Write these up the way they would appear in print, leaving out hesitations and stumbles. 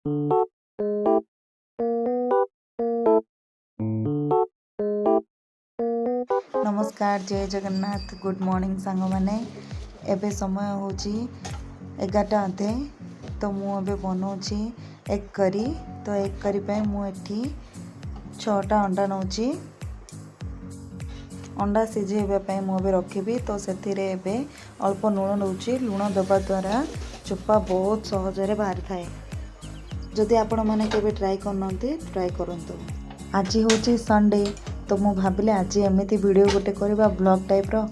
नमस्कार, जय Jagannath, good morning सांग मैंने। एबे समय हूँ 11टा अधे। तो मुझे बनाऊँगी एग करी। तो एग करी पे मुझे 6टा अंडा नौची। अंडा सिझेबा मुझे रखी। तो से अल्प लुण नौची। लुण देवा द्वारा चोपा बहुत सहजरे बाहरी थाए। जदि आपण मैंने केबे ट्राई करना ट्राई करंतु। आज हूँ संडे। तो मु भाविले आज एमती वीडियो गोटे करवा ब्लॉग टाइप रो।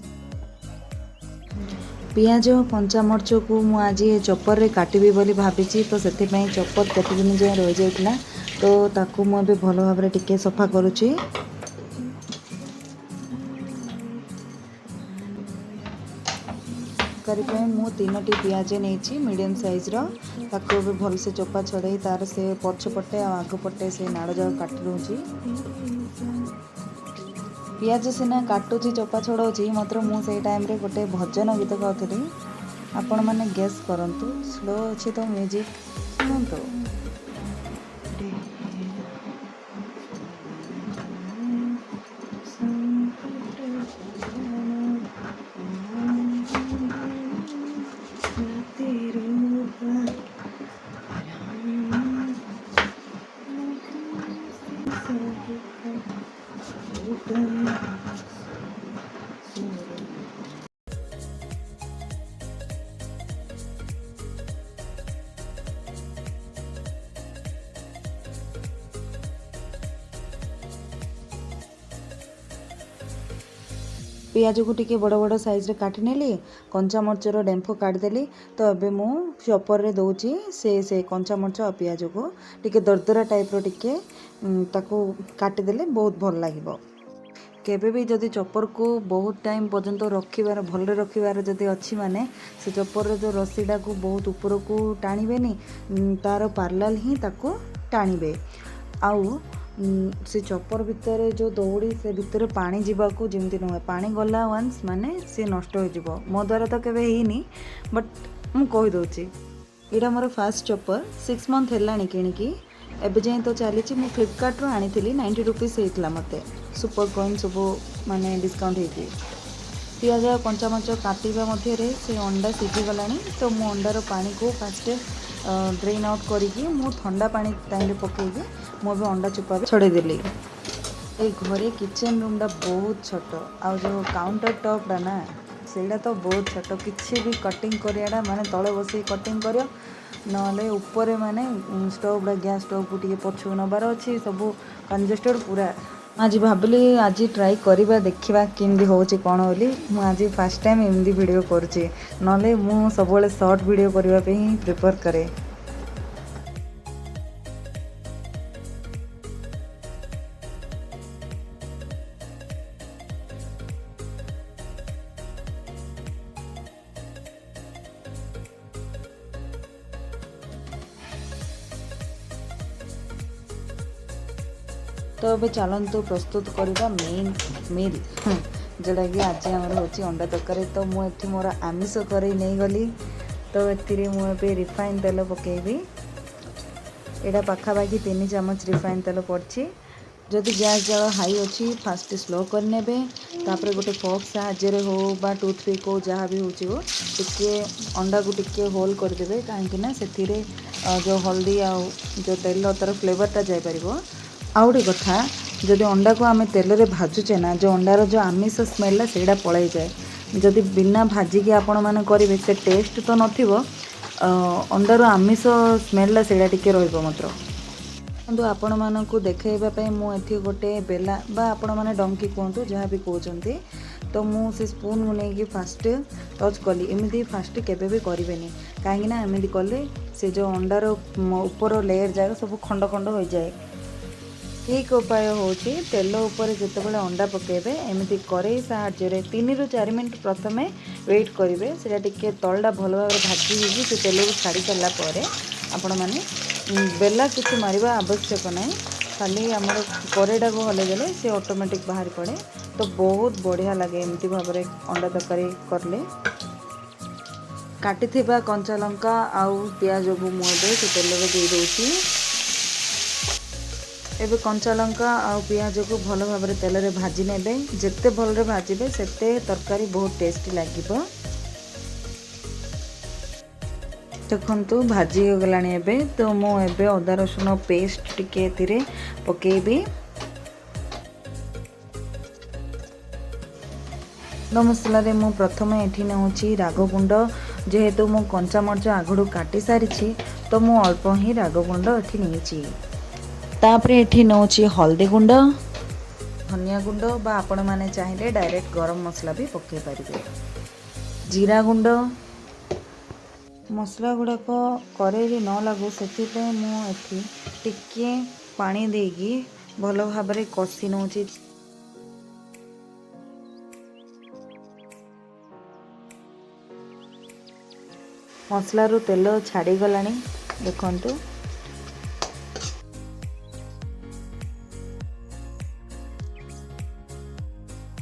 पियाज कंचामर्च को मु आज चॉपर रे काटिबी बोली भाबिची। तो से चॉपर केते दिन जाए रही जाइतिला। तो ताकू मु अबे भलो भाबरे टिके सफा करूची। करी पे मु 3टी पियाज नहीं मीडियम साइज रो। ताकू भी भल से चोपा छड़े तार से पछपटे आ आग पटे से नाड़ जाक काटी दूची। पियाज सीना काटुची चोपा छड़ाऊँगी मात्र मु से टाइम रे गोटे भजन गीत गाउली। आपण मैंने गेस करंतु। स्लो अच्छी तो म्यूजिक शुणु। पियाज को टिके बड़ बड़ साइज रे काटी नेली। कंचा मर्चर डेम्फो काटिदेली। तो अबे मु चॉपर रे दौची से कंचा मर्च और पियाज को टिके दरदरा टाइप रो टिके ताको काटिदेले बहुत भल लागिबो। केबे भी जदि चॉपर को बहुत टाइम पर्यंत रखिबार भल रखिबार जदि अच्छी माने से चॉपर रे जो रस्सीटा को बहुत ऊपर को टाणीबेनी तार पार्लाल ही ताको टाणीबे। आउ से चॉपर भितर जो दौड़ी से भितर पानी जीवाकू जमती नुहे। पानी गला वंस माने सी नष्ट हो जिवो। मो द्वारा तो केबे हेनी बट मु कहि दोची। एटा मोर फास्ट चॉपर 6 मंथ हेलानी किणिकी एबे जाए तो चली। मु फ्लिपकार्ट रो आनी 90 रुपीस होता मते। सुपर कॉइन सब माने डिस्काउंट होती। पियाज कंचा मर्च काटिबा मध्य से अंडा सीझी गलानी। तो मु अंडार पानी को फास्ट ड्रेन आउट करी मु ठंडा पानी टाइम पकईकी मु अंडा चुपा छड़ेदेली। ए घरे किचन रूम बहुत छोट आ जो काउंटर टॉप ना सेटा तो बहुत छोट। किसी भी कटिंग करियाडा माने तले बस कटिंग करियो नले ऊपर माने स्टोव गैस स्टोव को टिके पछु नबार अच्छी सब कंजेस्टेड पूरा। आज भाविली आज ट्राई करवा देखा केमती होची कौन बोली। मु आज फर्स्ट टाइम एमती वीडियो करुँची नले मु सब शॉर्ट वीडियो करने ही प्रिफर करे। तो अबे चलतु प्रस्तुत करवा मेन मील जोटा कि आज आमर हूँ अंडा तरकारी। तो मुझे मोर आमिष कर नहीं गली। तो ये मुझे रिफाइन तेल पकेबी। यहाँ पाखापाखि 3 चामच रिफाइन तेल पड़ी। जदि गैस जाल हाई अच्छी फास्ट स्लो करने तापर गोटे फॉक साहाଯ୍य हो बा टूथपिक हो जहाँ भी हो टिके अंडा को टिके होल करदे। कहीं से जो हल्दी आ जो तेल तार फ्लेवरटा जापर। आउ गोटे कथा जदि अंडा को आम तेल रे भाजुचे ना जो अंडार जो आमिष स्मेल से पलि जाए। जदि बिना भाजिकी आपण मैंने करेंगे से टेस्ट तो नथिबो अंडार आमिष स्मेल से टिके रहिबो मात्र। तो आपण मानकु देखाइबा मुझे गोटे बेला बा आपण मैंने डंकी कहतु जहाँ भी कहते। तो मु से स्पून नहीं फास्ट टच कली। एमती फास्ट केबे भी करेनि कहीं एमती कले से जो अंडार ऊपर लेयर जाए सब खंड खंड हो जाए। ठीक उपाय हूँ तेल उपर जितेबाला अंडा पकेबे एमती कड़े साहाଯ୍य 3 ରୁ 4 मिनट प्रथमे वेट करेंगे। से टिके तलटा भल भाव भाजी से तेल को छाड़ी सारापर आपण मैंने बेला किसी मारिबा आवश्यक नहीं। खाली आमर कड़ेटा को हलैदेले से ऑटोमेटिक बाहर पड़े। तो बहुत बढ़िया लगे एमती भाव अंडा तरकारी करले। काटिथिबा कंचा लंका आउ पियाज को मुझे से तेल में दे दूची। एबे कंचा लंका आउ पियाज को भल भाव तेल में भाजी नेबे। जिते भल भाजबे सेते तरकारी बहुत टेस्टी लगिबो। देखंतु भाजी हो गलानी एबे तो मो एबे अदा रसुन पेस्ट टिके एतिरे पकेबी। मसला रे मु प्रथम एठी नेउची राग गुंड। जेहेतु मु कंचा मरच आगुडू काटी सारी तो मु अल्प ही राग गुंड एठी नेची। तापरे एठी नेउची हल्दी गुंड, धनिया गुंड बा आपण माने चाहिले डायरेक्ट गरम मसला भी पके पारिबे। जीरा गुंड। मसला गुड़ाक कड़ाई न लागू से मु एठी टिके पानी देगी भल भाव कषि नौची। मसला रू तेल छाड़ी गलानी देखंतु।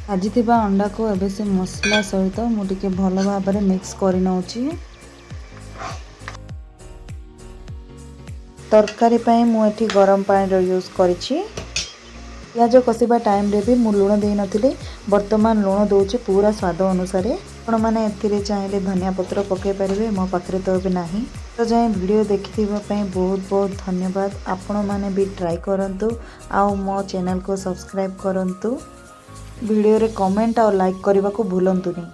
भाजी अंडा को एबे से मसला सहित मुझे भल भाव मिक्स कर नौची। तरकारी पाई मुझे गरम पानी यूज करिछि। पियाज कषिबा टाइम रे भी मु लुण दे नथिले, वर्तमान लुण दउछि पूरा स्वाद अनुसार। आपण माने एथिरे चाहिले धनिया पत्र पके परिबे, मो पाखरे तो भी नाही। तो जाय वीडियो देखिथिबा पई बहुत बहुत धन्यवाद। आपण माने भी ट्राई करंतु आ मो चैनल को सब्सक्राइब करंतु। वीडियो रे कमेंट और लाइक करबा को भूलंतु नहीं।